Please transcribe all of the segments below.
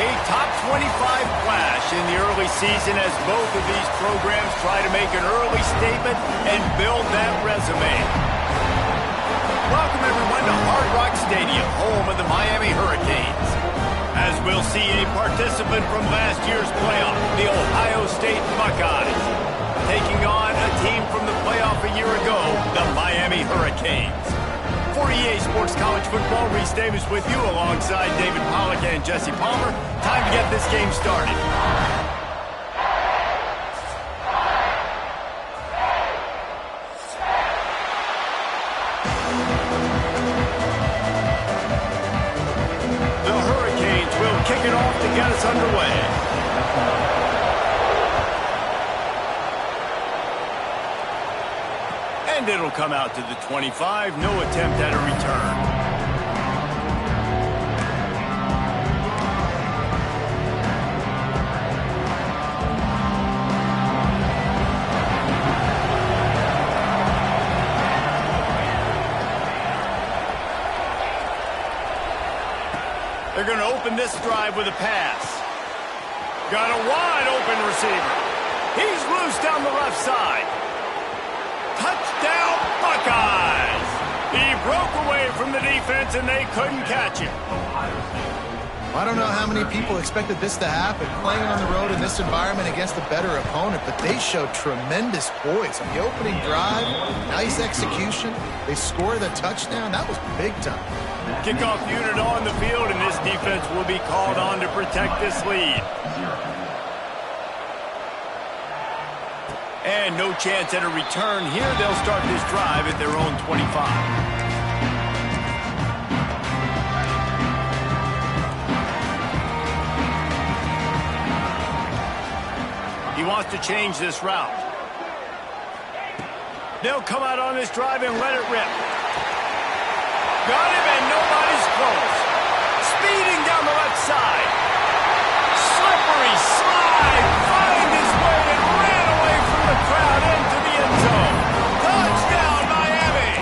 A top 25 flash in the early season as both of these programs try to make an early statement and build that resume. Welcome everyone to Hard Rock Stadium, home of the Miami Hurricanes. As we'll see a participant from last year's playoff, the Ohio State Buckeyes, taking on a team from the playoff a year ago, the Miami Hurricanes. For EA Sports College Football, Reese Davis with you alongside David Pollack and Jesse Palmer. Time to get this game started. The Hurricanes will kick it off to get us underway. And it'll come out to the 25. No attempt at a return. They're going to open this drive with a pass. Got a wide open receiver. He's loose down the left side. Touchdown, Buckeyes! He broke away from the defense, and they couldn't catch him. I don't know how many people expected this to happen, playing on the road in this environment against a better opponent, but they showed tremendous poise on the opening drive. Nice execution. They scored the touchdown. That was big time. Kickoff unit on the field, and this defense will be called on to protect this lead. And no chance at a return here. They'll start this drive at their own 25. He wants to change this route. They'll come out on this drive and let it rip. Got him, and nobody's close. Speeding down the left side. Slippery slide. Find his way and ran away from the crowd into the end zone. Touchdown, Miami!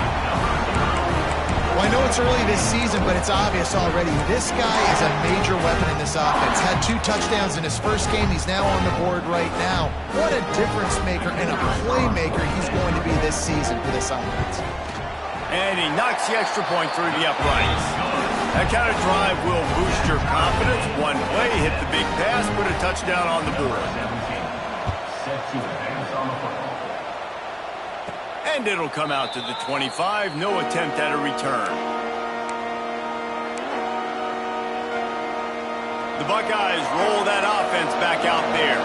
Well, I know it's early this season, but it's obvious already. This guy is a major weapon in this offense. Had 2 touchdowns in his first game. He's now on the board right now. What a difference maker and a playmaker he's going to be this season for this offense. And he knocks the extra point through the uprights. That kind of drive will boost your confidence. One play, hit the big pass, put a touchdown on the board. And it'll come out to the 25. No attempt at a return. The Buckeyes roll that offense back out there.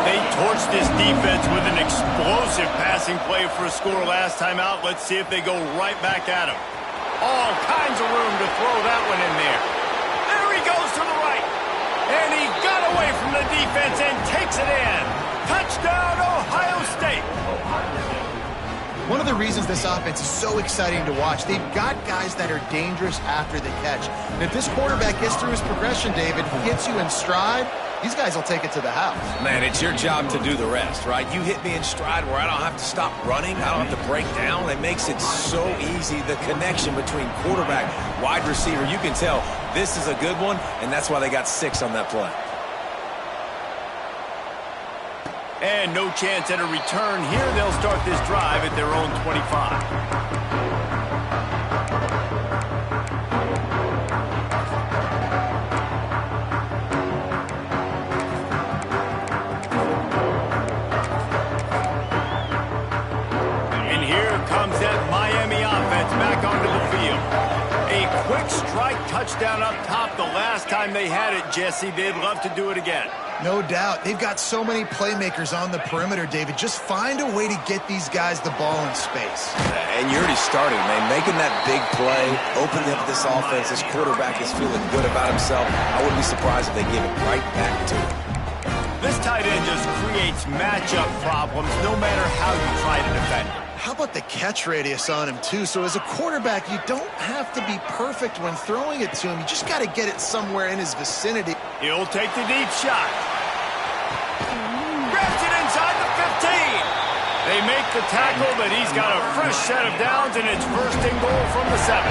They torched this defense with an explosive passing play for a score last time out. Let's see if they go right back at him. All kinds of room to throw that one in there. There he goes to the right. And he got away from the defense and takes it in. Touchdown, Ohio State. One of the reasons this offense is so exciting to watch, they've got guys that are dangerous after the catch. And if this quarterback gets through his progression, David, gets you in stride, these guys will take it to the house. Man, it's your job to do the rest, right? You hit me in stride where I don't have to stop running. I don't have to break down. It makes it so easy, the connection between quarterback, wide receiver. You can tell this is a good one, and that's why they got 6 on that play. And no chance at a return here. They'll start this drive at their own 25. And here comes that Miami offense back onto the field. A quick strike touchdown up top the last time they had it, Jesse. They'd love to do it again. No doubt. They've got so many playmakers on the perimeter, David. Just find a way to get these guys the ball in space. And you already started, man. Making that big play, opening up this offense. This quarterback is feeling good about himself. I wouldn't be surprised if they give it right back to him. This tight end just creates matchup problems no matter how you try to defend him. How about the catch radius on him, too? So as a quarterback, you don't have to be perfect when throwing it to him. You just got to get it somewhere in his vicinity. He'll take the deep shot. Grabs it inside the 15. They make the tackle, but he's got a fresh set of downs, and it's first and goal from the 7.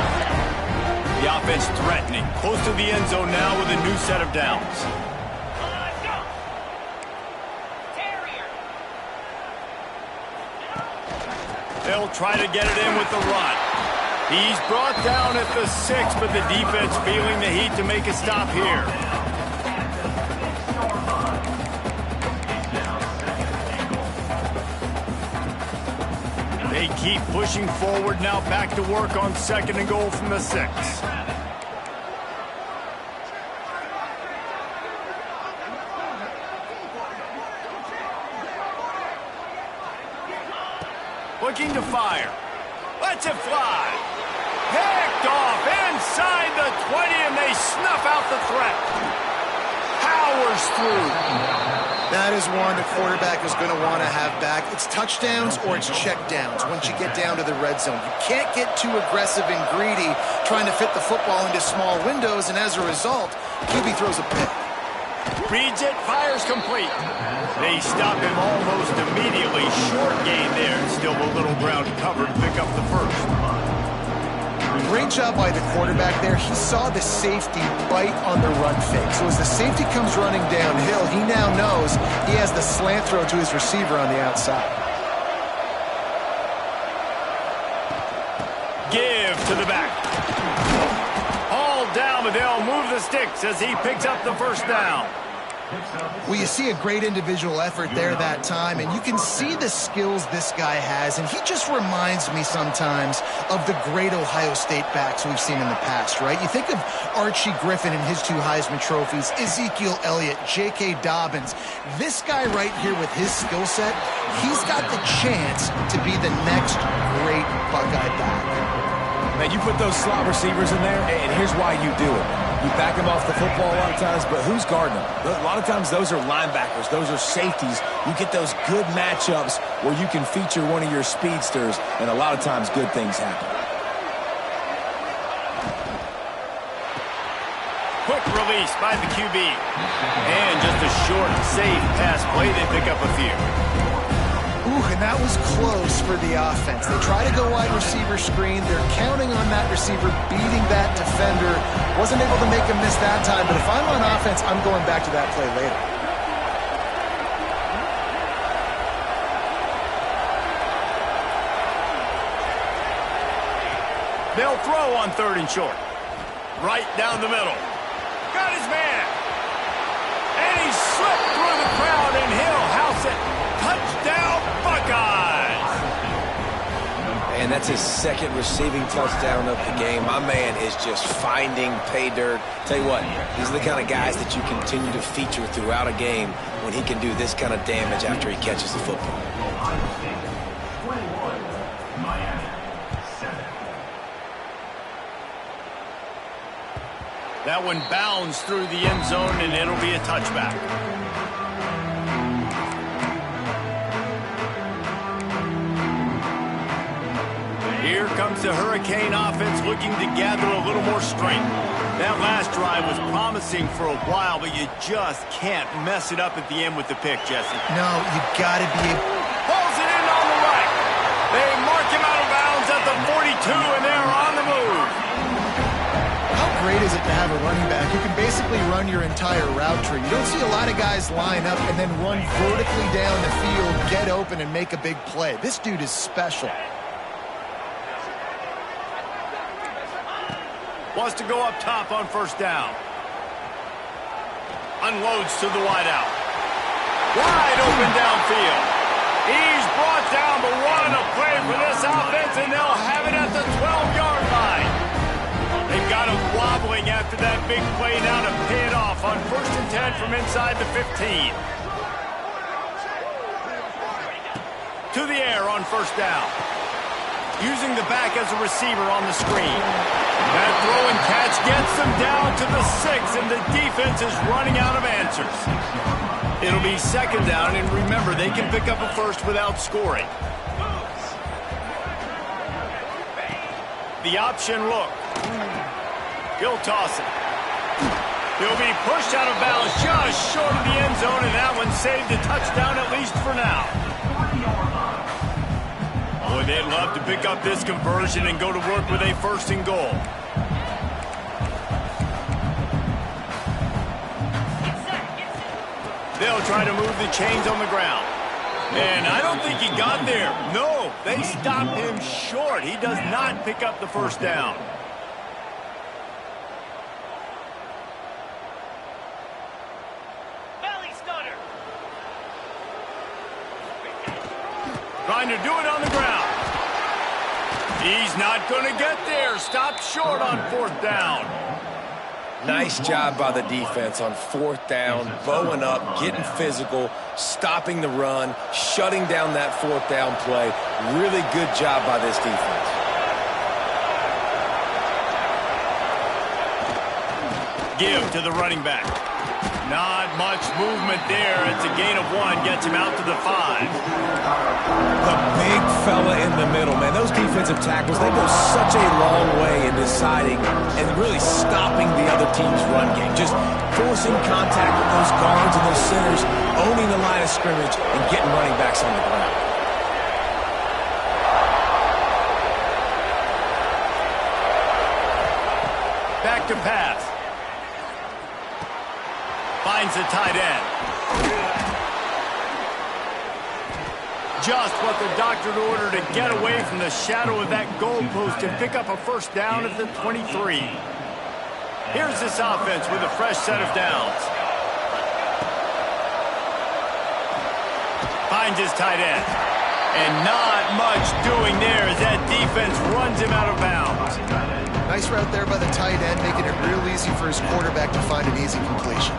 The offense threatening, close to the end zone now with a new set of downs. They'll try to get it in with the run. He's brought down at the 6, but the defense feeling the heat to make a stop here. They keep pushing forward now, back to work on 2nd and goal from the 6. Looking to fire. Lets it fly. Picked off inside the 20, and they snuff out the threat. Powers through. That is one the quarterback is going to want to have back. It's touchdowns or it's checkdowns once you get down to the red zone. You can't get too aggressive and greedy trying to fit the football into small windows, and as a result, QB throws a pick. Reads it, fires complete. They stop him almost immediately. Short gain there. Still a little ground covered to pick up the first. Great job by the quarterback there. He saw the safety bite on the run fake. So as the safety comes running downhill, he now knows he has the slant throw to his receiver on the outside. Give to the back. All down, but they'll move the sticks as he picks up the first down. Well, you see a great individual effort there that time, and you can see the skills this guy has, and he just reminds me sometimes of the great Ohio State backs we've seen in the past, right? You think of Archie Griffin and his 2 Heisman trophies, Ezekiel Elliott, J.K. Dobbins. This guy right here with his skill set, he's got the chance to be the next great Buckeye back. Man, you put those slot receivers in there, and here's why you do it. You back them off the football a lot of times, but who's guarding them? A lot of times those are linebackers. Those are safeties. You get those good matchups where you can feature one of your speedsters, and a lot of times good things happen. Quick release by the QB. And just a short, safe pass play. They pick up a few. Ooh, and that was close for the offense. They try to go wide receiver screen. They're counting on that receiver beating that defender. Wasn't able to make a miss that time, but if I'm on offense, I'm going back to that play later. They'll throw on 3rd and short. Right down the middle. Got his man. And he slipped through the crowd, and he'll house it. Touchdown, Buckeyes! And that's his 2nd receiving touchdown of the game. My man is just finding pay dirt. Tell you what, these are the kind of guys that you continue to feature throughout a game when he can do this kind of damage after he catches the football. That one bounds through the end zone, and it'll be a touchback. Here comes the Hurricane offense looking to gather a little more strength. That last drive was promising for a while, but you just can't mess it up at the end with the pick, Jesse. No, you got to be able... Pulls it in on the right. They mark him out of bounds at the 42, and they're on the move. How great is it to have a running back who can basically run your entire route tree? You don't see a lot of guys line up and then run vertically down the field, get open, and make a big play. This dude is special. Wants to go up top on 1st down. Unloads to the wideout. Wide open downfield. He's brought down, but what a play for this offense, and they'll have it at the 12-yard line. They've got him wobbling after that big play now to pay it off on 1st and 10 from inside the 15. To the air on 1st down. Using the back as a receiver on the screen. That throw and catch gets them down to the 6, and the defense is running out of answers. It'll be 2nd down, and remember, they can pick up a first without scoring. The option look. He'll toss it. He'll be pushed out of bounds just short of the end zone, and that one saved a touchdown at least for now. Boy, they'd love to pick up this conversion and go to work with a 1st and goal. They'll try to move the chains on the ground. And I don't think he got there. No, they stopped him short. He does not pick up the first down. Trying to do it on the ground. He's not going to get there. Stopped short on 4th down. Nice job by the defense on 4th down, bowing up, getting physical, stopping the run, shutting down that 4th down play. Really good job by this defense. Give to the running back. Not much movement there. It's a gain of 1. Gets him out to the 5. The big fella in the middle, man. Those defensive tackles, they go such a long way in deciding and really stopping the other team's run game. Just forcing contact with those guards and those centers, owning the line of scrimmage, and getting running backs on the ground. Back to pass. Finds the tight end. Just what the doctor ordered to get away from the shadow of that goalpost and pick up a first down at the 23. Here's this offense with a fresh set of downs. Finds his tight end. And not much doing there as that defense runs him out of bounds. Nice route there by the tight end, making it real easy for his quarterback to find an easy completion.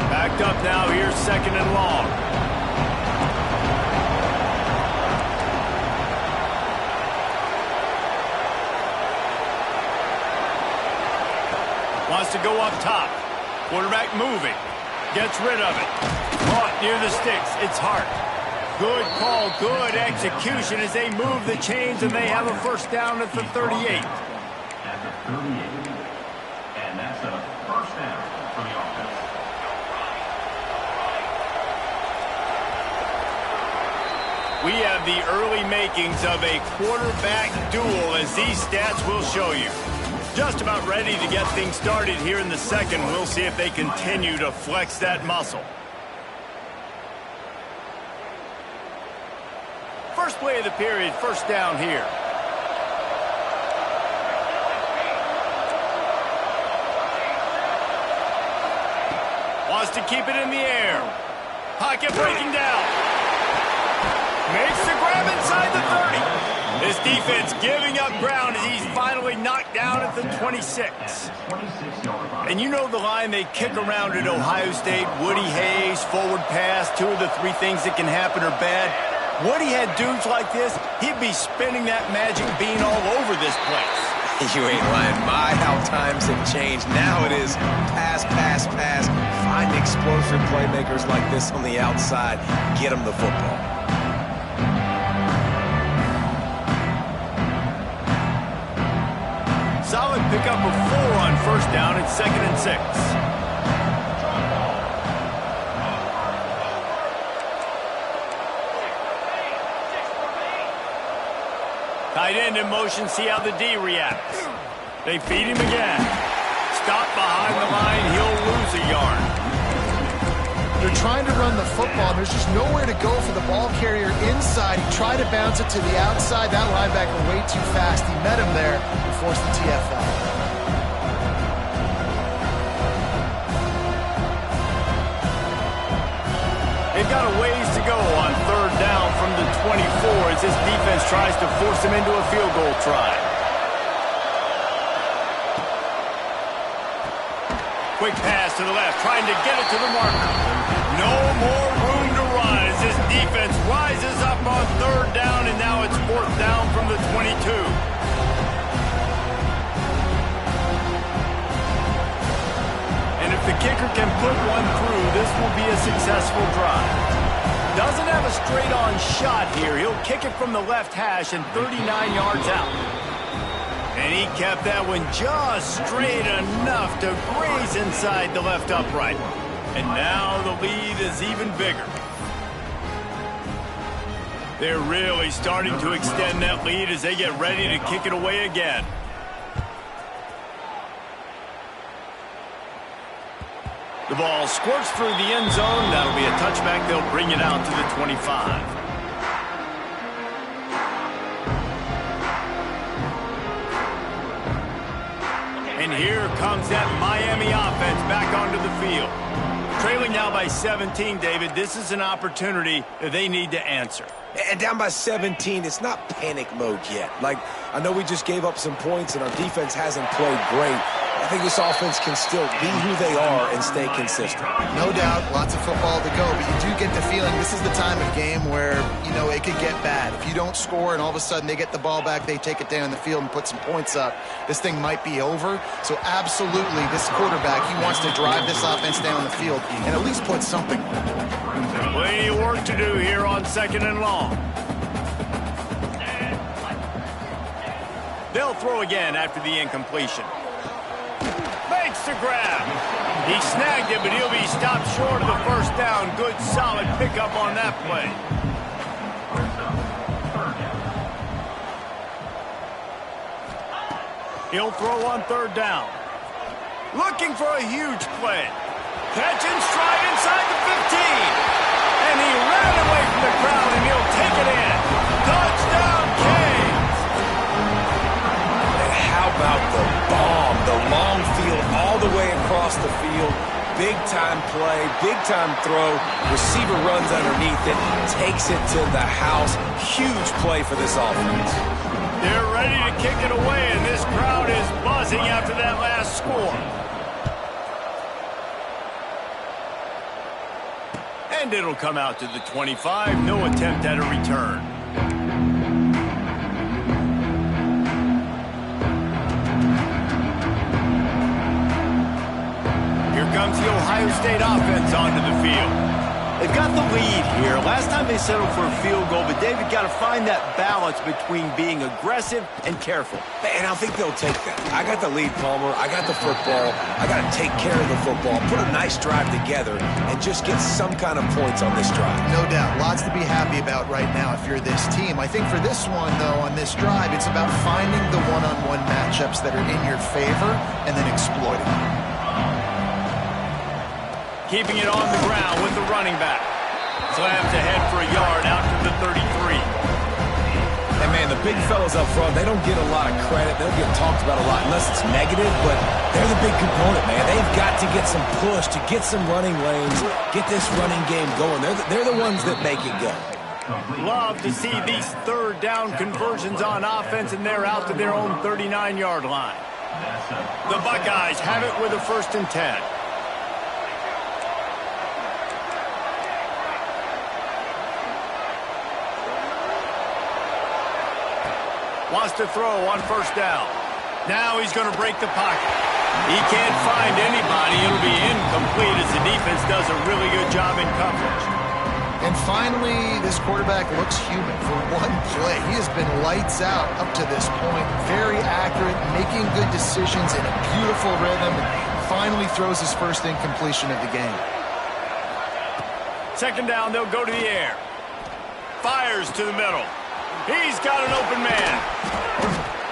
Backed up now, here's 2nd and long. Wants to go up top. Quarterback moving. Gets rid of it. Caught near the sticks. It's Hart. Good call, good execution as they move the chains and they have a first down at the 38. At the 38. And that's a first down for the offense. We have the early makings of a quarterback duel, as these stats will show you. Just about ready to get things started here in the second. We'll see if they continue to flex that muscle. First play of the period, first down here. Wants to keep it in the air. Pocket breaking down. Makes the grab inside the 30. This defense giving up ground as he's finally knocked down at the 26. And you know the line they kick around at Ohio State, Woody Hayes, forward pass, 2 of the 3 things that can happen are bad. Woody had dudes like this, he'd be spinning that magic bean all over this place. You ain't lying. My, how times have changed. Now it is pass, pass, pass. Find explosive playmakers like this on the outside. Get them the football. Solid pickup of 4 on first down at 2nd and 6. Tight end in motion, see how the D reacts. They feed him again. Stop behind the line, he'll lose a yard. They're trying to run the football, and there's just nowhere to go for the ball carrier inside. He tried to bounce it to the outside. That linebacker way too fast. He met him there and forced the TFL. They've got a ways to go on 3rd down from the 24 as this defense tries to force him into a field goal try. Quick pass to the left, trying to get it to the marker. No more room to run as this defense rises up on 3rd down, and now it's 4th down from the 22. And if the kicker can put one through, this will be a successful drive. Doesn't have a straight-on shot here. He'll kick it from the left hash and 39 yards out. And he kept that one just straight enough to graze inside the left upright. And now the lead is even bigger. They're really starting to extend that lead as they get ready to kick it away again. The ball squirts through the end zone. That'll be a touchback. They'll bring it out to the 25. And here comes that Miami offense back onto the field. Trailing now by 17, David. This is an opportunity that they need to answer. And down by 17, it's not panic mode yet. Like, I know we just gave up some points and our defense hasn't played great. I think this offense can still be who they are and stay consistent. No doubt, lots of football to go, but you do get the feeling this is the time of game where, you know, it could get bad. If you don't score and all of a sudden they get the ball back, they take it down the field and put some points up, this thing might be over. So absolutely, this quarterback, he wants to drive this offense down the field and at least put something on it. Plenty of work to do here on 2nd and long. They'll throw again after the incompletion. Makes the grab. He snagged it, but he'll be stopped short of the first down. Good, solid pickup on that play. He'll throw on 3rd down. Looking for a huge play. Catch and stride inside the 15. And he ran away from the crowd, and he'll take it in. Touchdown, Canes! And how about the bomb? The long field all the way across the field. Big-time play, big-time throw. Receiver runs underneath it, takes it to the house. Huge play for this offense. They're ready to kick it away, and this crowd is buzzing after that last score. And it'll come out to the 25. No attempt at a return. Here comes the Ohio State offense onto the field. They've got the lead here. Last time they settled for a field goal, but David got to find that balance between being aggressive and careful. And I think they'll take that. I got the lead, Palmer. I got the football. I got to take care of the football, put a nice drive together, and just get some kind of points on this drive. No doubt. Lots to be happy about right now if you're this team. I think for this one, though, on this drive, it's about finding the one-on-one matchups that are in your favor and then exploiting them. Keeping it on the ground with the running back. Slams ahead for a yard out to the 33. And, man, the big fellas up front, they don't get a lot of credit. They'll get talked about a lot unless it's negative, but they're the big component, man. They've got to get some push, to get some running lanes, get this running game going. They're the ones that make it go. Love to see these 3rd down conversions on offense, and they're out to their own 39-yard line. The Buckeyes have it with a 1st and 10. Wants to throw on 1st down. Now he's going to break the pocket. He can't find anybody. It'll be incomplete as the defense does a really good job in coverage. And finally, this quarterback looks human for one play. He has been lights out up to this point. Very accurate, making good decisions in a beautiful rhythm, and finally throws his 1st incompletion of the game. 2nd down, they'll go to the air. Fires to the middle. He's got an open man.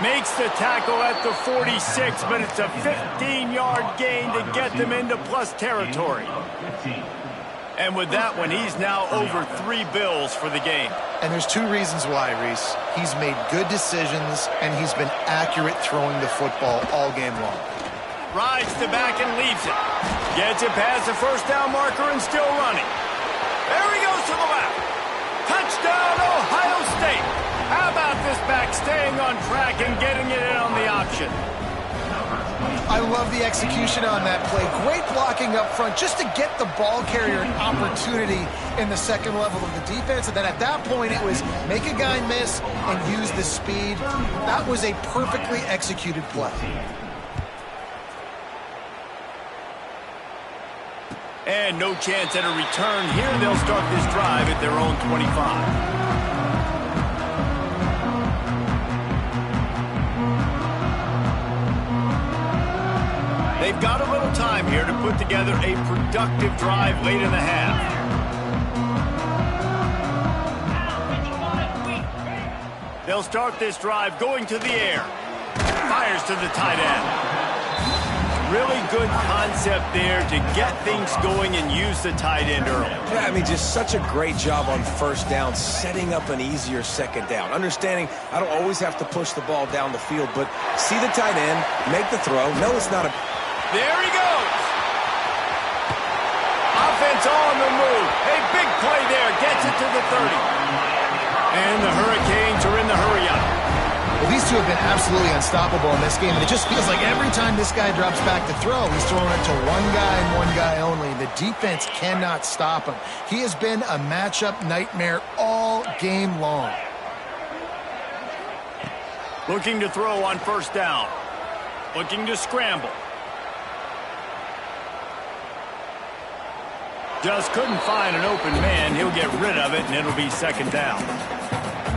Makes the tackle at the 46, but it's a 15-yard gain to get them into plus territory. And with that one, he's now over 3 bills for the game. And there's 2 reasons why, Reese. He's made good decisions, and he's been accurate throwing the football all game long. Rides to back and leaves it. Gets it past the 1st down marker and still running. There he goes to the left. Touchdown, Ohio State. How about this back staying on track and getting it in on the option? I love the execution on that play. Great blocking up front just to get the ball carrier an opportunity in the 2nd level of the defense. And then at that point, it was make a guy miss and use the speed. That was a perfectly executed play. And no chance at a return here. They'll start this drive at their own 25. They've got a little time here to put together a productive drive late in the half. They'll start this drive going to the air. Fires to the tight end. Really good concept there to get things going and use the tight end early. Yeah, I mean, just such a great job on first down, setting up an easier second down. Understanding I don't always have to push the ball down the field, but see the tight end, make the throw. No, it's not a... There he goes. Offense on the move. A big play there. Gets it to the 30. And the Hurricanes are in the hurry-up. Well, these two have been absolutely unstoppable in this game, and it just feels like every time this guy drops back to throw, he's throwing it to one guy and one guy only. The defense cannot stop him. He has been a matchup nightmare all game long. Looking to throw on first down. Looking to scramble. Just couldn't find an open man. He'll get rid of it, and it'll be second down.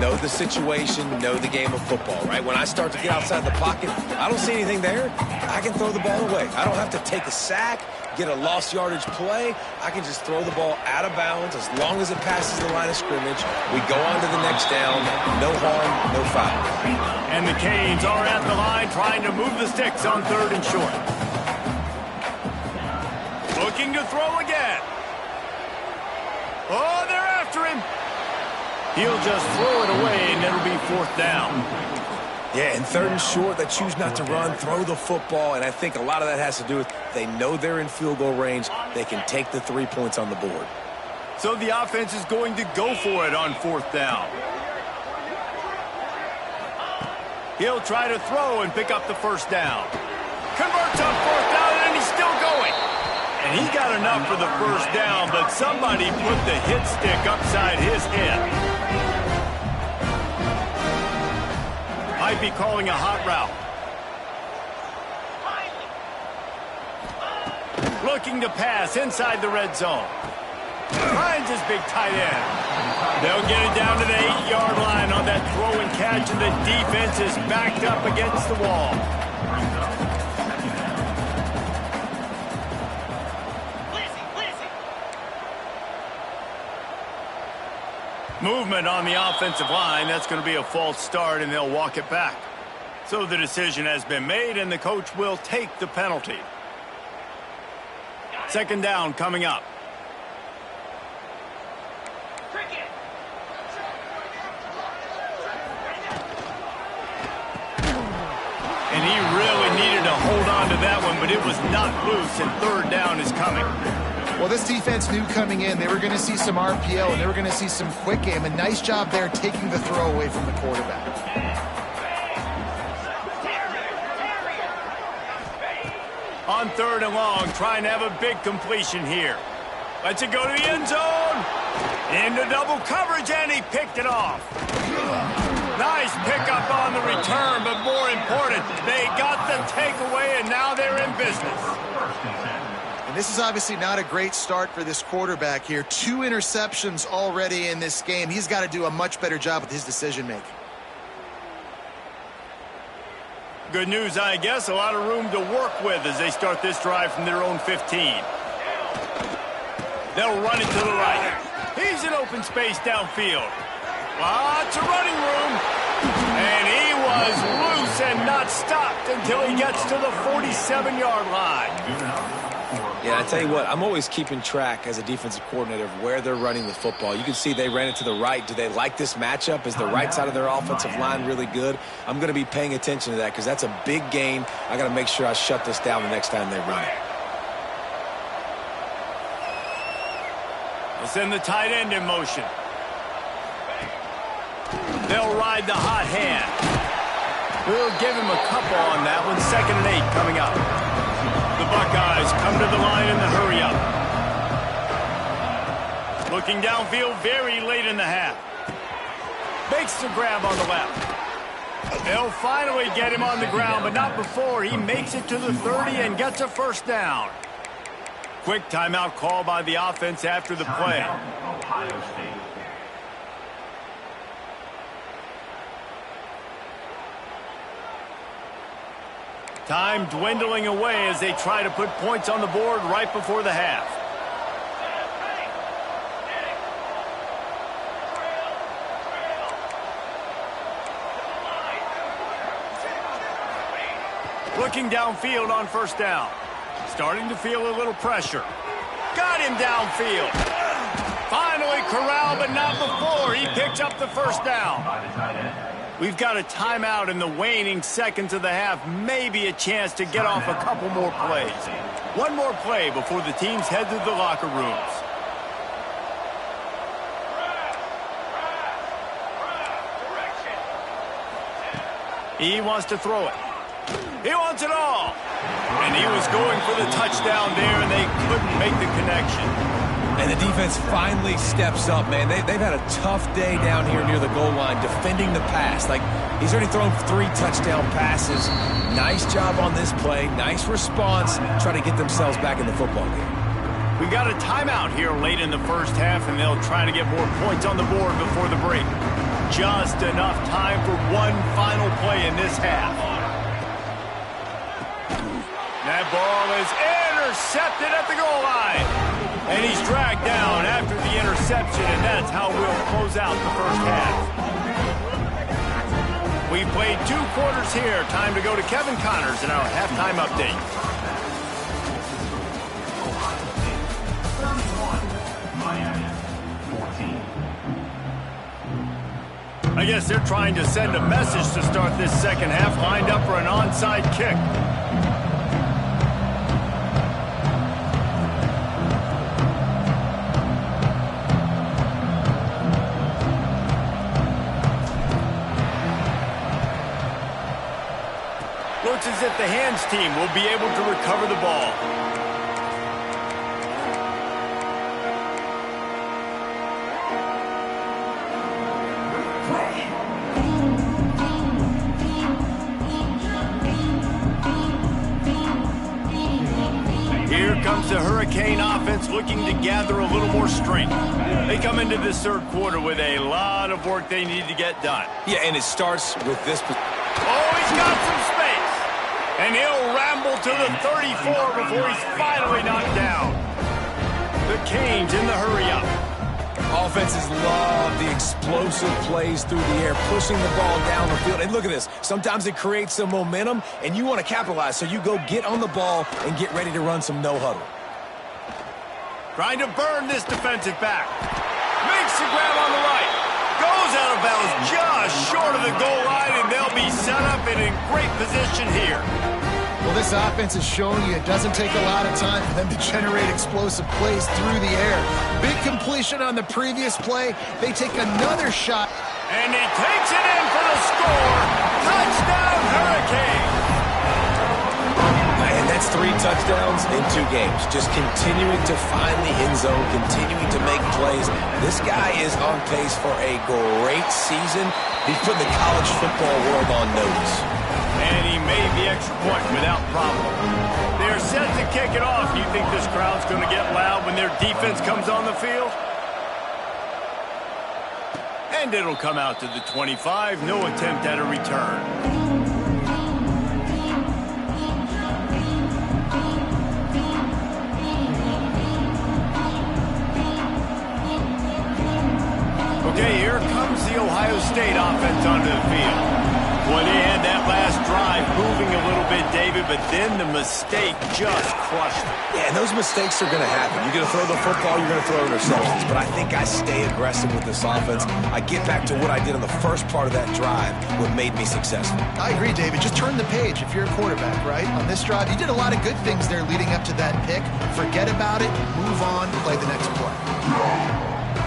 Know the situation, know the game of football, right? When I start to get outside the pocket, I don't see anything there. I can throw the ball away. I don't have to take a sack, get a lost yardage play. I can just throw the ball out of bounds as long as it passes the line of scrimmage. We go on to the next down. No harm, no foul. And the Canes are at the line trying to move the sticks on third and short. Looking to throw again. Oh, they're after him. He'll just throw it away, and it'll be fourth down. Yeah, and third and short, they choose not to run, throw the football, and I think a lot of that has to do with they know they're in field goal range. They can take the 3 points on the board. So the offense is going to go for it on fourth down. He'll try to throw and pick up the first down. Converts on fourth down, and he's still going. And he got enough for the first down, but somebody put the hit stick upside his head. Might be calling a hot route. Looking to pass inside the red zone. Finds his big tight end. They'll get it down to the 8-yard line on that throw and catch, and the defense is backed up against the wall. Movement on the offensive line. That's going to be a false start, and they'll walk it back. So the decision has been made, and the coach will take the penalty. Second down coming up. And he really needed to hold on to that one, but it was not loose, and third down is coming. Well, this defense knew coming in they were going to see some RPO and they were going to see some quick game. A nice job there taking the throw away from the quarterback. On third and long, trying to have a big completion here. Lets it go to the end zone. Into double coverage, and he picked it off. Nice pickup on the return, but more important, they got the takeaway, and now they're in business. And this is obviously not a great start for this quarterback here. 2 interceptions already in this game. He's got to do a much better job with his decision-making. Good news, I guess. A lot of room to work with as they start this drive from their own 15. They'll run it to the right. He's in open space downfield. Lots of running room. And he was loose and not stopped until he gets to the 47-yard line. Yeah, I tell you what, I'm always keeping track as a defensive coordinator of where they're running the football. You can see they ran it to the right. Do they like this matchup? Is the right side of their offensive line really good? I'm going to be paying attention to that because that's a big gain. I got to make sure I shut this down the next time they run it. They'll send the tight end in motion. They'll ride the hot hand. We'll give him a couple on that one. 2nd and 8 coming up. The Buckeyes come to the line in the hurry-up. Looking downfield very late in the half. Makes the grab on the left. They'll finally get him on the ground, but not before he makes it to the 30 and gets a first down. Quick timeout call by the offense after the play. Ohio State. Time dwindling away as they try to put points on the board right before the half. Looking downfield on first down. Starting to feel a little pressure. Got him downfield. Finally corralled, but not before. He picks up the first down. We've got a timeout in the waning seconds of the half. Maybe a chance to get off a couple more plays. One more play before the teams head to the locker rooms. He wants to throw it. He wants it all. And he was going for the touchdown there, and they couldn't make the connection. And the defense finally steps up, man. They've had a tough day down here near the goal line defending the pass. Like, he's already thrown 3 touchdown passes. Nice job on this play. Nice response. Try to get themselves back in the football game. We got a timeout here late in the first half, and they'll try to get more points on the board before the break. Just enough time for one final play in this half. That ball is intercepted at the goal line. And he's dragged down after the interception, and that's how we'll close out the first half. We've played 2 quarters here. Time to go to Kevin Connors in our halftime update. I guess they're trying to send a message to start this second half, lined up for an onside kick. Looks as if the hands team will be able to recover the ball. Here comes the Hurricane offense looking to gather a little more strength. They come into this third quarter with a lot of work they need to get done. Yeah, and it starts with this. Oh, he's got some space. And he'll ramble to the 34 before he's finally knocked down. The Canes in the hurry-up. Offenses love the explosive plays through the air, pushing the ball down the field. And look at this. Sometimes it creates some momentum, and you want to capitalize. So you go get on the ball and get ready to run some no-huddle. Trying to burn this defensive back. Makes the grab on the right. Goes out of bounds just short of the goal line, and they'll be set up and in great position here. Well, this offense is showing you it doesn't take a lot of time for them to generate explosive plays through the air. Big completion on the previous play. They take another shot. And he takes it in for the score. Touchdown, Hurricane. And that's 3 touchdowns in 2 games. Just continuing to find the end zone, continuing to make plays. This guy is on pace for a great season. He's putting the college football world on notice. And he made the extra point without problem. They're set to kick it off. You think this crowd's going to get loud when their defense comes on the field? And it'll come out to the 25. No attempt at a return. Okay, here comes the Ohio State offense onto the field. Well, they had that last drive moving a little bit, David, but then the mistake just crushed them. Yeah, and those mistakes are going to happen. You're going to throw the football, you're going to throw interceptions. But I think I stay aggressive with this offense. I get back to what I did on the first part of that drive, what made me successful. I agree, David. Just turn the page if you're a quarterback, right? On this drive, you did a lot of good things there leading up to that pick. Forget about it, move on, play the next play.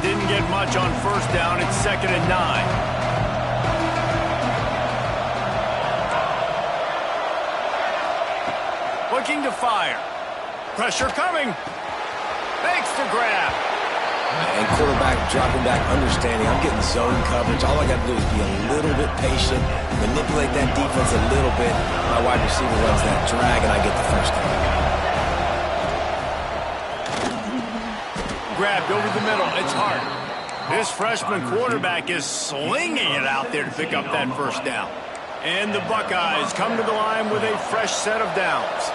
Didn't get much on first down. It's 2nd and 9. Looking to fire. Pressure coming. Makes the grab. And quarterback dropping back, understanding I'm getting zone coverage. All I got to do is be a little bit patient, manipulate that defense a little bit. My wide receiver runs that drag, and I get the first down. Grabbed over the middle. It's hard. This freshman quarterback is slinging it out there to pick up that first down. And the Buckeyes come to the line with a fresh set of downs.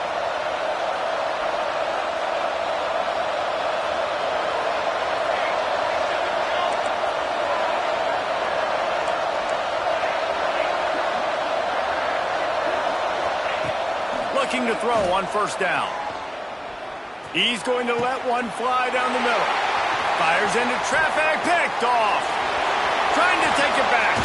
looking to throw on first down. He's going to let one fly down the middle. Fires into traffic, picked off. Trying to take it back.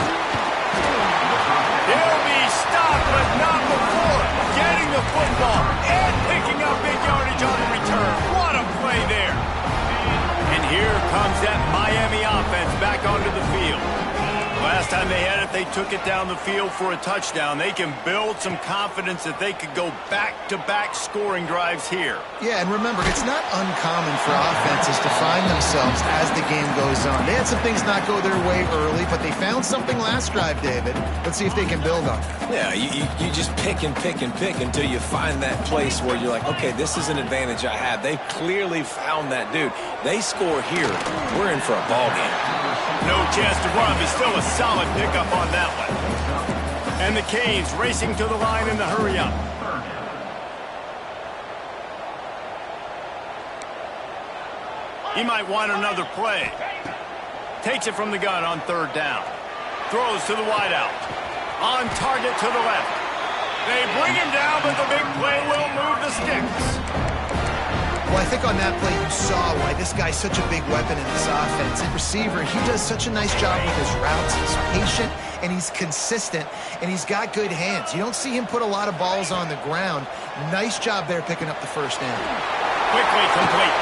He'll be stopped, but not before getting the football and picking up big yardage on the return. What a play there. And here comes that Miami offense back onto the field. Last time they had it, they took it down the field for a touchdown. They can build some confidence that they could go back-to-back scoring drives here. Yeah, and remember, it's not uncommon for offenses to find themselves as the game goes on. They had some things not go their way early, but they found something last drive, David. Let's see if they can build on it. Yeah, you just pick and pick and pick until you find that place where you're like, okay, this is an advantage I have. They've clearly found that dude. They score here, we're in for a ball game. No chance to run, but still a solid pickup on that one. And the Canes racing to the line in the hurry-up. He might want another play. Takes it from the gun on third down. Throws to the wideout. On target to the left. They bring him down, but the big play will move the sticks. Well, I think on that play you saw why this guy's such a big weapon in this offense. At receiver, he does such a nice job with his routes. He's patient, and he's consistent, and he's got good hands. You don't see him put a lot of balls on the ground. Nice job there picking up the first down. Quickly complete.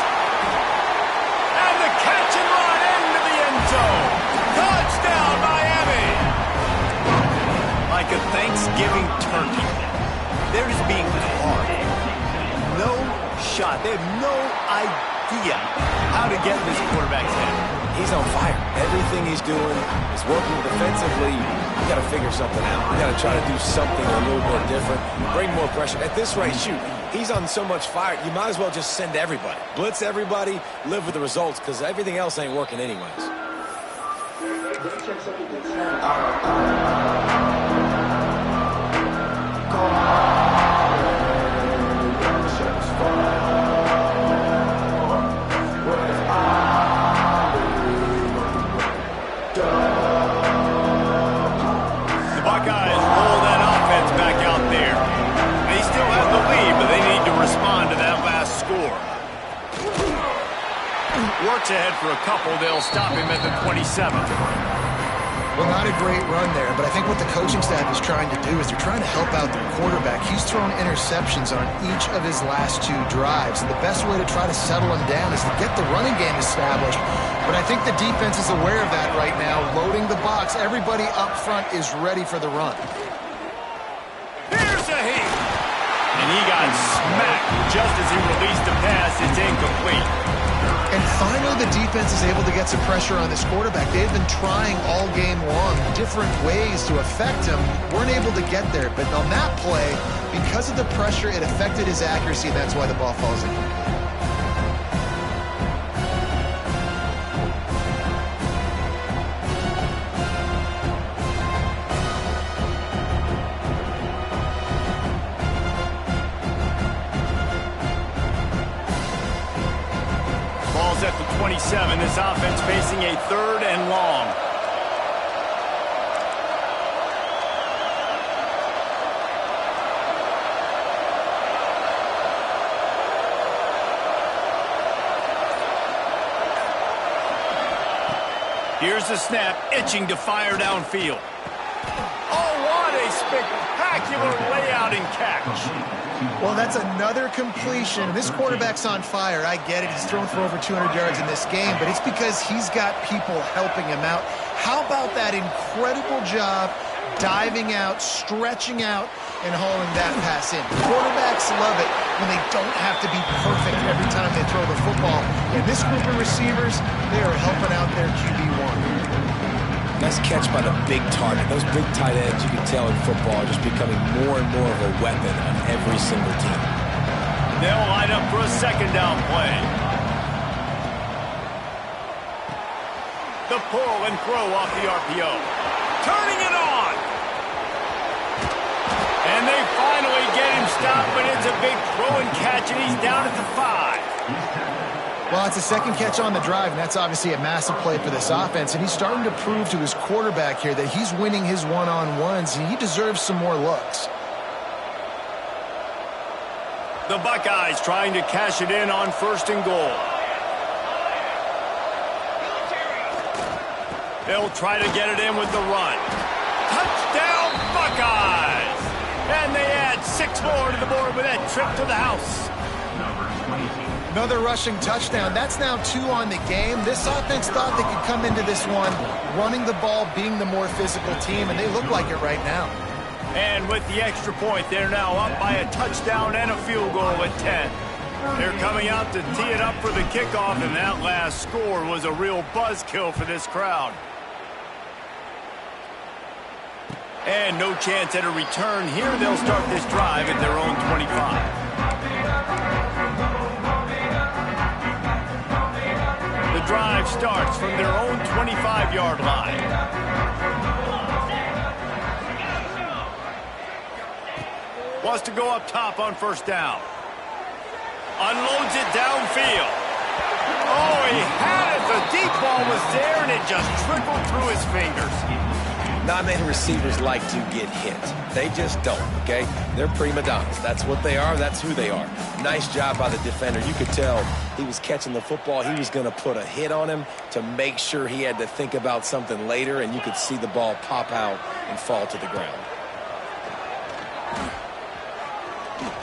And the catch and run into the end zone. Touchdown, Miami! Like a Thanksgiving turkey, they're just being carved. No shot. They have no idea how to get in this quarterback's head. He's on fire. Everything he's doing is working defensively. You got to figure something out. You got to try to do something a little bit different. Bring more pressure. At this rate, shoot, he's on so much fire, you might as well just send everybody. Blitz everybody, live with the results, because everything else ain't working anyways. Works ahead for a couple. They'll stop him at the 27. Well, not a great run there, but I think what the coaching staff is trying to do is they're trying to help out their quarterback. He's thrown interceptions on each of his last two drives. And the best way to try to settle him down is to get the running game established. But I think the defense is aware of that right now, loading the box. Everybody up front is ready for the run. Here's a hit. And he got smacked just as he released the pass. It's incomplete. And finally, the defense is able to get some pressure on this quarterback. They've been trying all game long different ways to affect him. Weren't able to get there. But on that play, because of the pressure, it affected his accuracy, and that's why the ball falls in. At the 27, this offense facing a third and long. Here's the snap, itching to fire downfield. Oh, what a spectacular layout and catch. Well, that's another completion. This quarterback's on fire. I get it. He's thrown for over 200 yards in this game, but it's because he's got people helping him out. How about that incredible job diving out, stretching out, and hauling that pass in? Quarterbacks love it when they don't have to be perfect every time they throw the football. And this group of receivers, they are helping out their QB1. Nice catch by the big target. Those big tight ends, you can tell in football, are just becoming more and more of a weapon on every single team. They'll line up for a second down play. The pull and throw off the RPO. Turning it on. And they finally get him stopped, but it's a big throw and catch, and he's down at the 5. Well, it's a second catch on the drive, and that's obviously a massive play for this offense. And he's starting to prove to his quarterback here that he's winning his one-on-ones, and he deserves some more looks. The Buckeyes trying to cash it in on 1st and goal. They'll try to get it in with the run. Touchdown, Buckeyes! And they add 6 more to the board with that trip to the house. Another rushing touchdown. That's now 2 on the game. This offense thought they could come into this one running the ball, being the more physical team, and they look like it right now. And with the extra point, they're now up by a touchdown and a field goal at 10. They're coming out to tee it up for the kickoff, and that last score was a real buzzkill for this crowd. And no chance at a return here. They'll start this drive at their own 25. The drive starts from their own 25-yard line. Wants to go up top on 1st down. Unloads it downfield. Oh, he had it. The deep ball was there, and it just trickled through his fingers. Not many receivers like to get hit. They just don't, okay? They're prima donnas. That's what they are. That's who they are. Nice job by the defender. You could tell he was catching the football. He was going to put a hit on him to make sure he had to think about something later, and you could see the ball pop out and fall to the ground.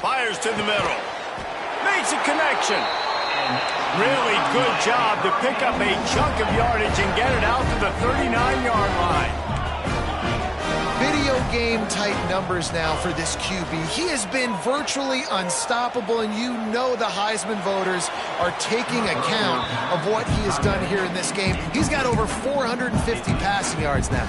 Fires to the middle. Makes a connection. Really good job to pick up a chunk of yardage and get it out to the 39-yard line. Video game type numbers now for this QB. He has been virtually unstoppable, and you know the Heisman voters are taking account of what he has done here in this game. He's got over 450 passing yards now.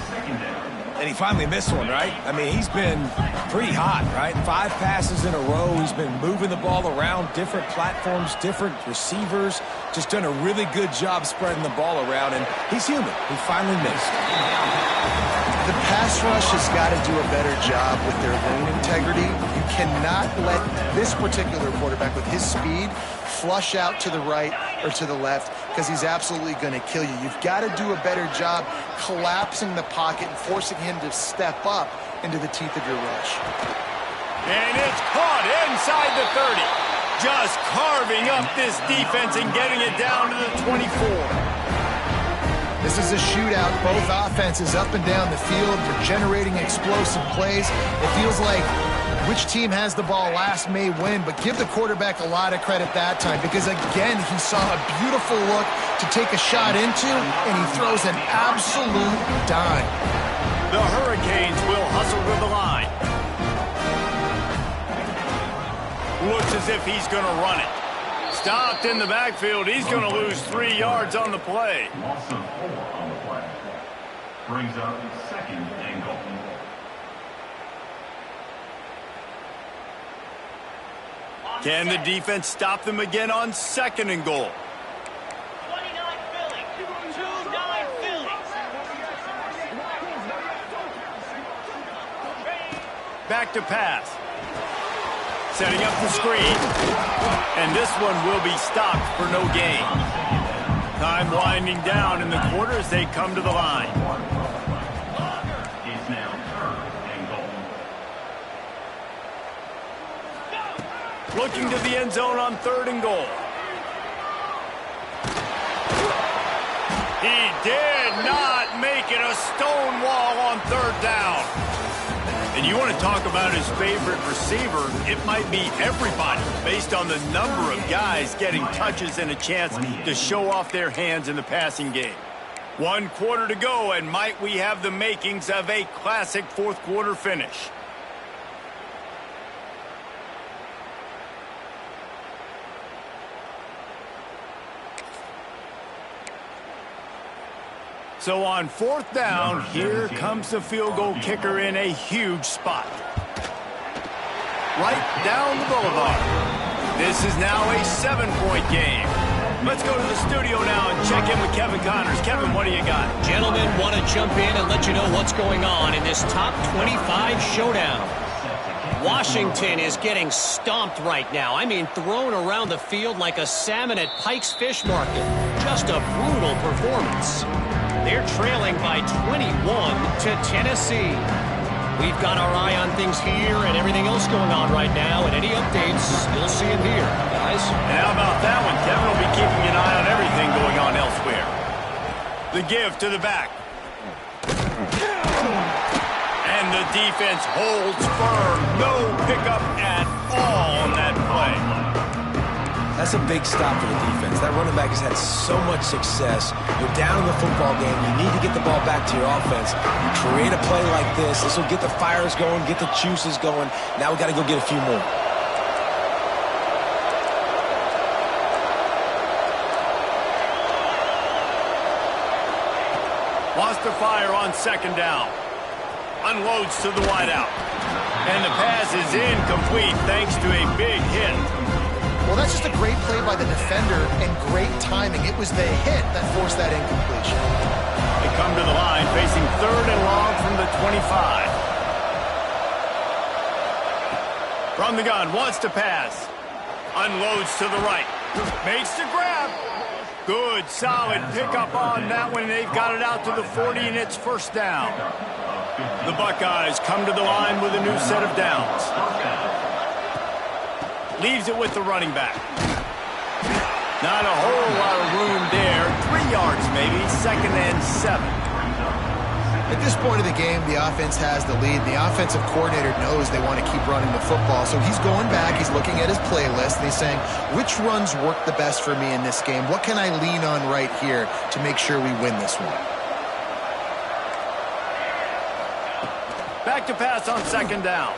And he finally missed one, right? I mean, he's been pretty hot, right? 5 passes in a row. He's been moving the ball around, different platforms, different receivers. Just done a really good job spreading the ball around, and he's human. He finally missed. The pass rush has got to do a better job with their lane integrity. You cannot let this particular quarterback with his speed flush out to the right or to the left, because he's absolutely going to kill you. You've got to do a better job collapsing the pocket and forcing him to step up into the teeth of your rush. And it's caught inside the 30. Just carving up this defense and getting it down to the 24. This is a shootout. Both offenses up and down the field. They're generating explosive plays. It feels like which team has the ball last may win, but give the quarterback a lot of credit that time, because, again, he saw a beautiful look to take a shot into, and he throws an absolute dime. The Hurricanes will hustle to the line. Looks as if he's going to run it. Stopped in the backfield. He's going to lose 3 yards on the play. Loss of 4 on the play. Brings up 2nd and goal. Can the defense stop them again on 2nd and goal? 29 Philly. 2-9 Philly. Back to pass. Setting up the screen. And this one will be stopped for no gain. Time winding down in the quarter as they come to the line. It's now 3rd and goal. Looking to the end zone on 3rd and goal. He did not make it a stone wall on 3rd down. And you want to talk about his favorite receiver, it might be everybody, based on the number of guys getting touches and a chance to show off their hands in the passing game. 1 quarter to go, and might we have the makings of a classic 4th quarter finish. So on 4th down, here comes the field goal kicker in a huge spot. Right down the boulevard. This is now a 7-point game. Let's go to the studio now and check in with Kevin Connors. Kevin, what do you got? Gentlemen, want to jump in and let you know what's going on in this top 25 showdown. Washington is getting stomped right now. I mean, thrown around the field like a salmon at Pike's Fish Market. Just a brutal performance. They're trailing by 21 to Tennessee. We've got our eye on things here and everything else going on right now, and any updates, you'll see them here, guys. And how about that one? Kevin will be keeping an eye on everything going on elsewhere. The give to the back. And the defense holds firm. No pickup at all on that play. That's a big stop for the defense. That running back has had so much success. You're down in the football game. You need to get the ball back to your offense. You create a play like this. This will get the fires going, get the juices going. Now we got to go get a few more. Wants to fire on second down. Unloads to the wideout. And the pass is incomplete thanks to a big hit. Well, that's just a great play by the defender and great timing. It was the hit that forced that incompletion. They come to the line facing 3rd and long from the 25. From the gun, wants to pass. Unloads to the right. Makes the grab. Good, solid pickup on that one. They've got it out to the 40, and it's first down. The Buckeyes come to the line with a new set of downs. Leaves it with the running back. Not a whole lot of room there. 3 yards maybe, 2nd and 7. At this point of the game, the offense has the lead. The offensive coordinator knows they want to keep running the football. So he's going back, he's looking at his playlist, and he's saying, which runs work the best for me in this game? What can I lean on right here to make sure we win this one? Back to pass on second down.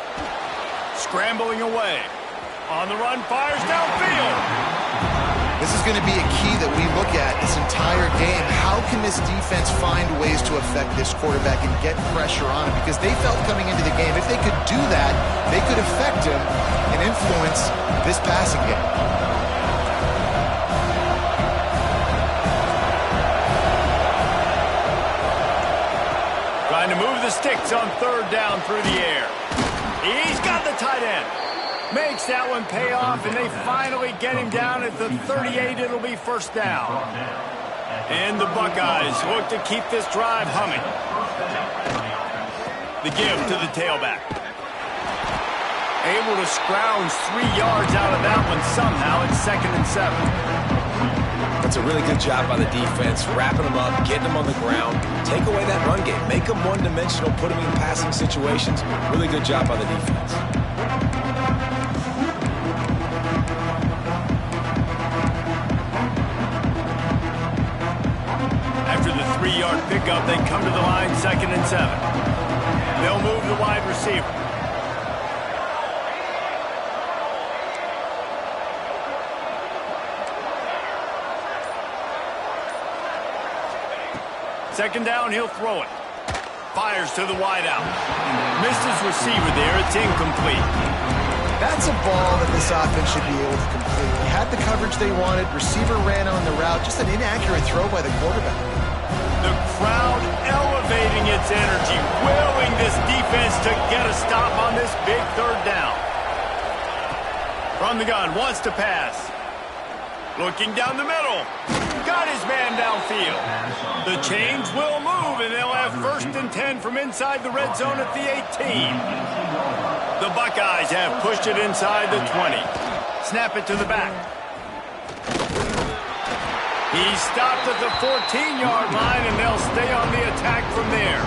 Scrambling away. On the run, fires downfield. This is going to be a key that we look at this entire game. How can this defense find ways to affect this quarterback and get pressure on him? Because they felt coming into the game, if they could do that, they could affect him and influence this passing game. Trying to move the sticks on 3rd down through the air. He's got the tight end. Makes that one pay off, and they finally get him down at the 38. It'll be first down. And the Buckeyes look to keep this drive humming. The give to the tailback. Able to scrounge 3 yards out of that one somehow. It's 2nd and 7. That's a really good job by the defense, wrapping them up, getting them on the ground. Take away that run game. Make them one-dimensional, put them in passing situations. Really good job by the defense. After the 3-yard pickup, they come to the line 2nd and 7. They'll move the wide receiver. Second down, he'll throw it. Fires to the wideout. Missed his receiver there. It's incomplete. That's a ball that this offense should be able to complete. They had the coverage they wanted. Receiver ran on the route. Just an inaccurate throw by the quarterback. The crowd elevating its energy, willing this defense to get a stop on this big 3rd down. From the gun, wants to pass. Looking down the middle. Got his man downfield. The chains will move, and they'll have 1st and 10 from inside the red zone at the 18. The Buckeyes have pushed it inside the 20. Snap it to the back. He's stopped at the 14-yard line, and they'll stay on the attack from there.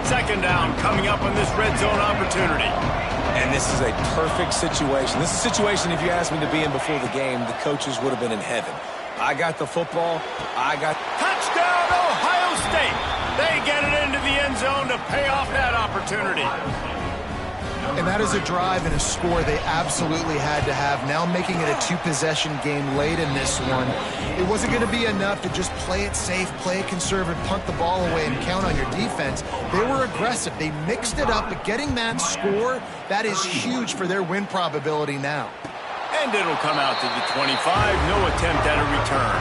2nd down coming up on this red zone opportunity. And this is a perfect situation. This is a situation, if you asked me to be in before the game, the coaches would have been in heaven. I got the football. Touchdown, Ohio State. They get it into the end zone to pay off that opportunity. And that is a drive and a score they absolutely had to have. Now making it a 2-possession game late in this one. It wasn't going to be enough to just play it safe, play it conservative, punt the ball away, and count on your defense. They were aggressive. They mixed it up, but getting that score, that is huge for their win probability now. And it'll come out to the 25. No attempt at a return.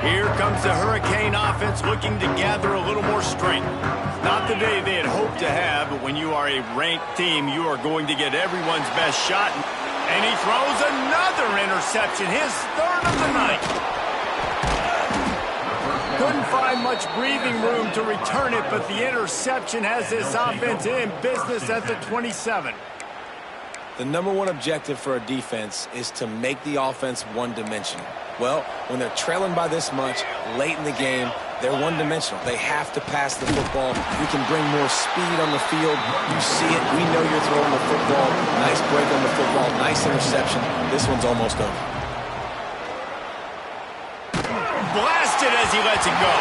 Here comes the Hurricane offense looking to gather a little more strength. Not the day they had hoped to have, but when you are a ranked team, you are going to get everyone's best shot. And he throws another interception, his 3rd of the night. Couldn't find much breathing room to return it, but the interception has this offense in business at the 27. The number one objective for a defense is to make the offense one-dimensional. Well, when they're trailing by this much late in the game, they're one-dimensional. They have to pass the football. We can bring more speed on the field. You see it. We know you're throwing the football. Nice break on the football. Nice interception. This one's almost over. Blasted as he lets it go.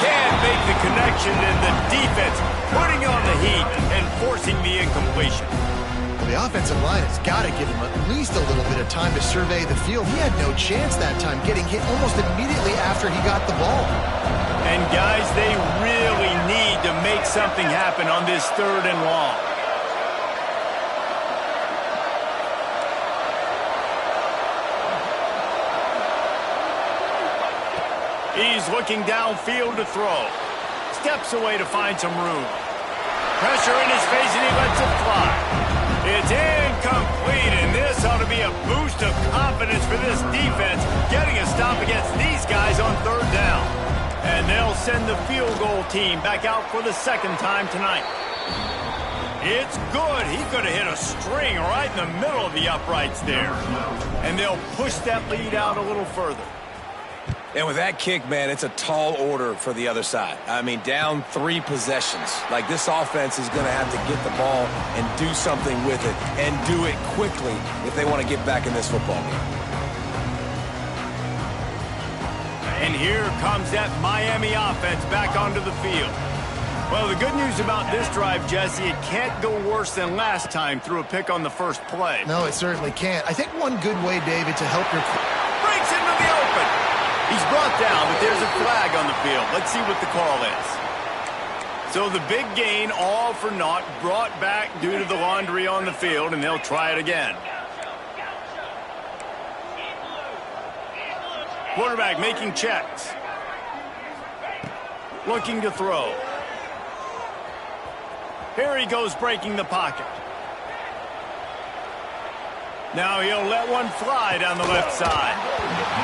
Can't make the connection, and the defense putting on the heat and forcing the incompletion. Well, the offensive line has got to give him at least a little bit of time to survey the field. He had no chance that time, getting hit almost immediately after he got the ball. And guys, they really need to make something happen on this 3rd and long. He's looking downfield to throw. Steps away to find some room. Pressure in his face, and he lets it fly. It's incomplete, and this ought to be a boost of confidence for this defense, getting a stop against these guys on 3rd down. And they'll send the field goal team back out for the 2nd time tonight. It's good. He could have hit a string right in the middle of the uprights there. And they'll push that lead out a little further. And with that kick, man, it's a tall order for the other side. I mean, down 3 possessions. Like, this offense is going to have to get the ball and do something with it, and do it quickly if they want to get back in this football game. And here comes that Miami offense back onto the field. Well, the good news about this drive, Jesse, it can't go worse than last time through a pick on the first play. No, it certainly can't. I think one good way, David, to help your... Breaks into the open. He's brought down, but there's a flag on the field. Let's see what the call is. So the big gain, all for naught, brought back due to the laundry on the field, and they'll try it again. Quarterback making checks. Looking to throw. Here he goes, breaking the pocket. Now he'll let one fly down the left side.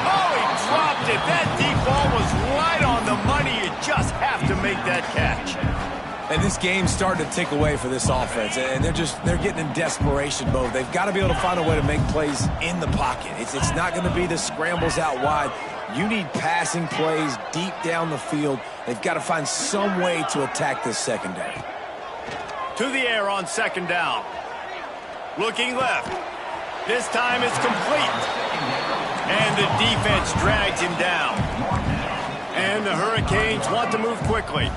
Oh, he dropped it. That deep ball was right on the money. You just have to make that catch. And this game's starting to tick away for this offense, and they're getting in desperation mode. They've got to be able to find a way to make plays in the pocket. It's not going to be the scrambles out wide. You need passing plays deep down the field. They've got to find some way to attack this secondary. To the air on 2nd down. Looking left. This time it's complete. And the defense drags him down. And the Hurricanes want to move quickly.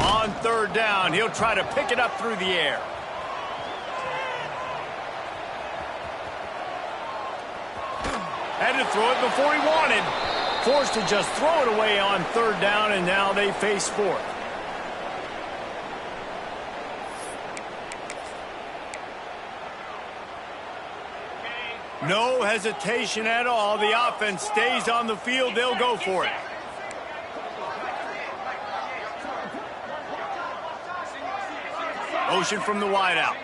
On 3rd down, he'll try to pick it up through the air. Had to throw it before he wanted. Forced to just throw it away on 3rd down, and now they face 4th. No hesitation at all. The offense stays on the field. They'll go for it. Motion from the wideout.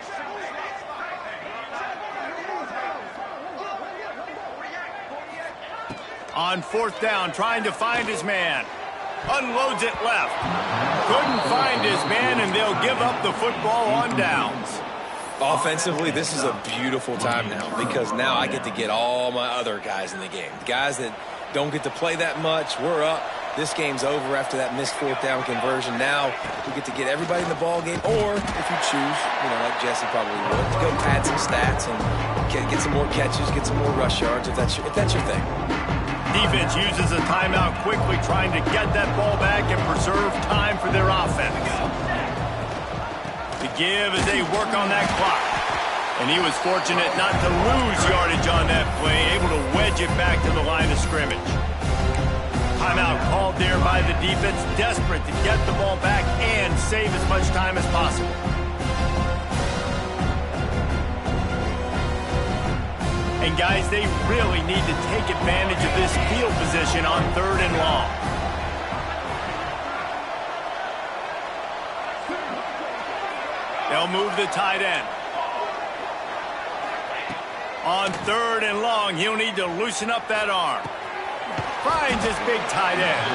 On 4th down, trying to find his man. Unloads it left. Couldn't find his man, and they'll give up the football on downs. Offensively, this is a beautiful time now, because now I get to get all my other guys in the game. The guys that don't get to play that much, we're up. This game's over after that missed 4th down conversion. Now we get to get everybody in the ball game, or if you choose, like Jesse probably would, to go pad some stats and get some more catches, get some more rush yards, if that's your thing. Defense uses a timeout quickly, trying to get that ball back and preserve time for their offense. To give as they work on that clock. And he was fortunate not to lose yardage on that play, able to wedge it back to the line of scrimmage. Timeout called there by the defense, desperate to get the ball back and save as much time as possible. And guys, they really need to take advantage of this field position on 3rd and long. They'll move the tight end. On 3rd and long, he'll need to loosen up that arm. Finds his big tight end.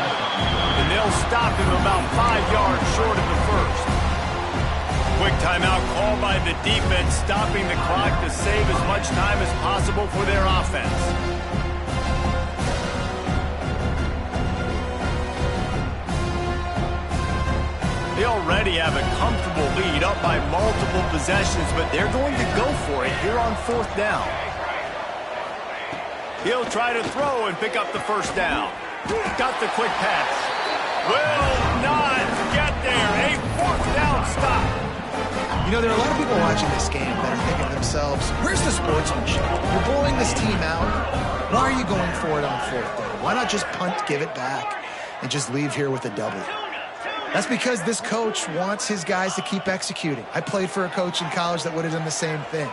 And they'll stop him about 5 yards short of the first. Quick timeout called by the defense, stopping the clock to save as much time as possible for their offense. They already have a comfortable lead, up by multiple possessions, but they're going to go for it here on 4th down. He'll try to throw and pick up the first down. Got the quick pass. Will not get there. A 4th down stop. You know, there are a lot of people watching this game that are thinking to themselves, where's the sportsmanship? You're blowing this team out. Why are you going for it on 4th down? Why not just punt, give it back, and just leave here with a W? That's because this coach wants his guys to keep executing. I played for a coach in college that would have done the same thing.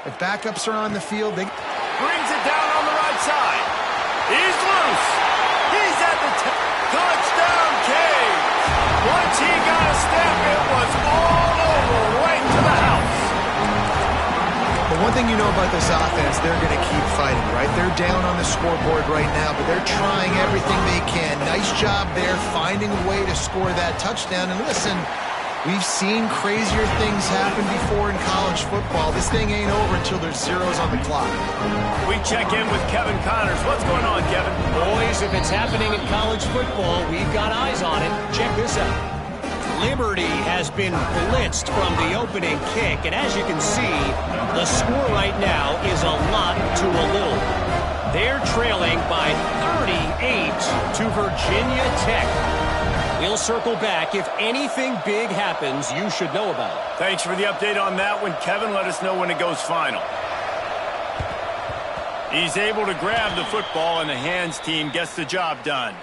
If backups are on the field, they... Brings it down on the right side. He's loose. He's at the touchdown cage. Once he got a step, it was all over, right to the house. But one thing you know about this offense, they're going to keep fighting, right? They're down on the scoreboard right now, but they're trying everything they can. Nice job there, finding a way to score that touchdown. And listen, we've seen crazier things happen before in college football. This thing ain't over until there's zeros on the clock. We check in with Kevin Connors. What's going on, Kevin? Boys, if it's happening in college football, we've got eyes on it. Check this out. Liberty has been blitzed from the opening kick, and as you can see, the score right now is a lot to a little. They're trailing by 38 to Virginia Tech. We'll circle back. If anything big happens, you should know about it. Thanks for the update on that one, Kevin. Let us know when it goes final. He's able to grab the football, and the hands team gets the job done.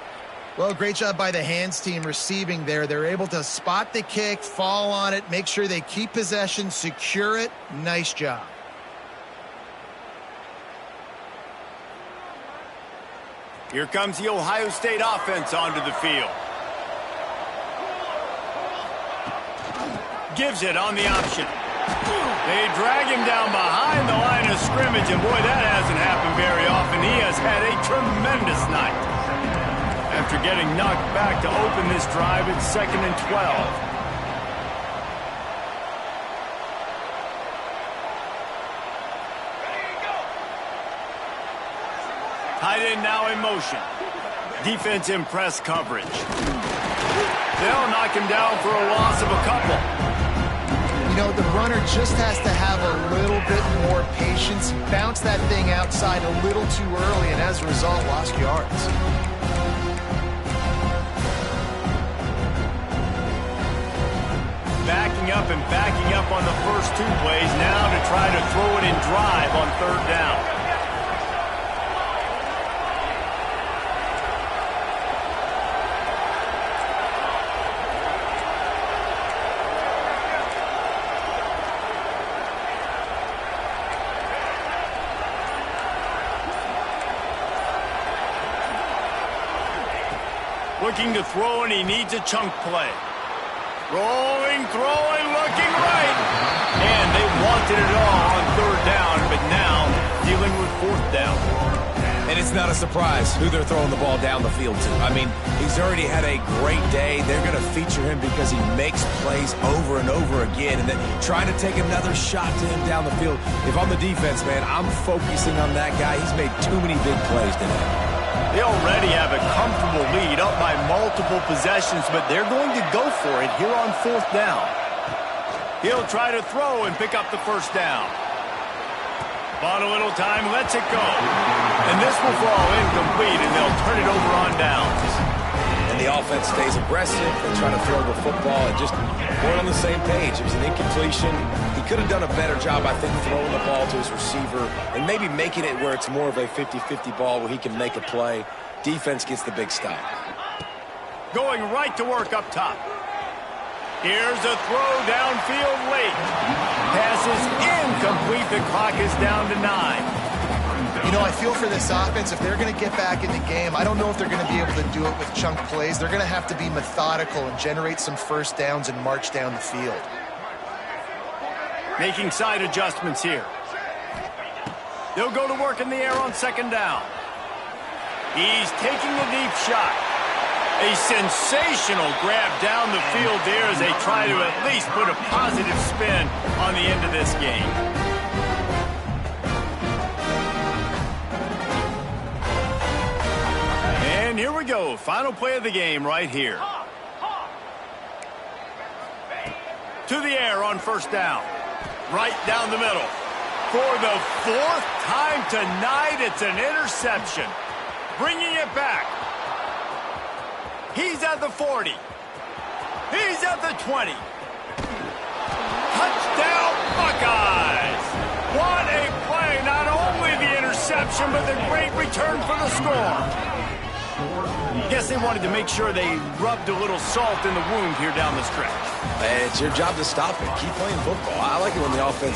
Well, great job by the hands team receiving there. They're able to spot the kick, fall on it, make sure they keep possession, secure it. Nice job. Here comes the Ohio State offense onto the field. Gives it on the option. They drag him down behind the line of scrimmage, and boy, that hasn't happened very often. He has had a tremendous night. After getting knocked back to open this drive, it's 2nd and 12. Tight end now in motion. Defense in press coverage. They'll knock him down for a loss of a couple. You know, the runner just has to have a little bit more patience. Bounce that thing outside a little too early, and as a result, lost yards. Backing up on the first 2 plays now to try to throw it in drive on 3rd down. Looking to throw, and he needs a chunk play. Rolling, throwing, looking right. And they wanted it all on 3rd down, but now dealing with 4th down. And it's not a surprise who they're throwing the ball down the field to. I mean, he's already had a great day. They're going to feature him because he makes plays over and over again. And then trying to take another shot to him down the field. If I'm the defense, man, I'm focusing on that guy. He's made too many big plays today. They already have a comfortable lead, up by multiple possessions, but they're going to go for it here on 4th down. He'll try to throw and pick up the first down. Bought a little time, lets it go. And this will fall incomplete, and they'll turn it over on downs. And the offense stays aggressive. They try to throw the football and just weren't on the same page. It was an incompletion. He could have done a better job, I think, throwing the ball to his receiver and maybe making it where it's more of a 50-50 ball where he can make a play. Defense gets the big stop. Going right to work up top. Here's a throw downfield late. Pass is incomplete. The clock is down to 9. You know, I feel for this offense, if they're going to get back in the game, I don't know if they're going to be able to do it with chunk plays. They're going to have to be methodical and generate some first downs and march down the field. Making side adjustments here. They'll go to work in the air on second down. He's taking a deep shot. A sensational grab down the field there as they try to at least put a positive spin on the end of this game. And here we go. Final play of the game right here. To the air on first down. Right down the middle. For the fourth time tonight, it's an interception. Bringing it back. He's at the 40. He's at the 20. Touchdown, Buckeyes! What a play. Not only the interception, but the great return for the score. Guess they wanted to make sure they rubbed a little salt in the wound here down the stretch. It's your job to stop it. Keep playing football. I like it when the offense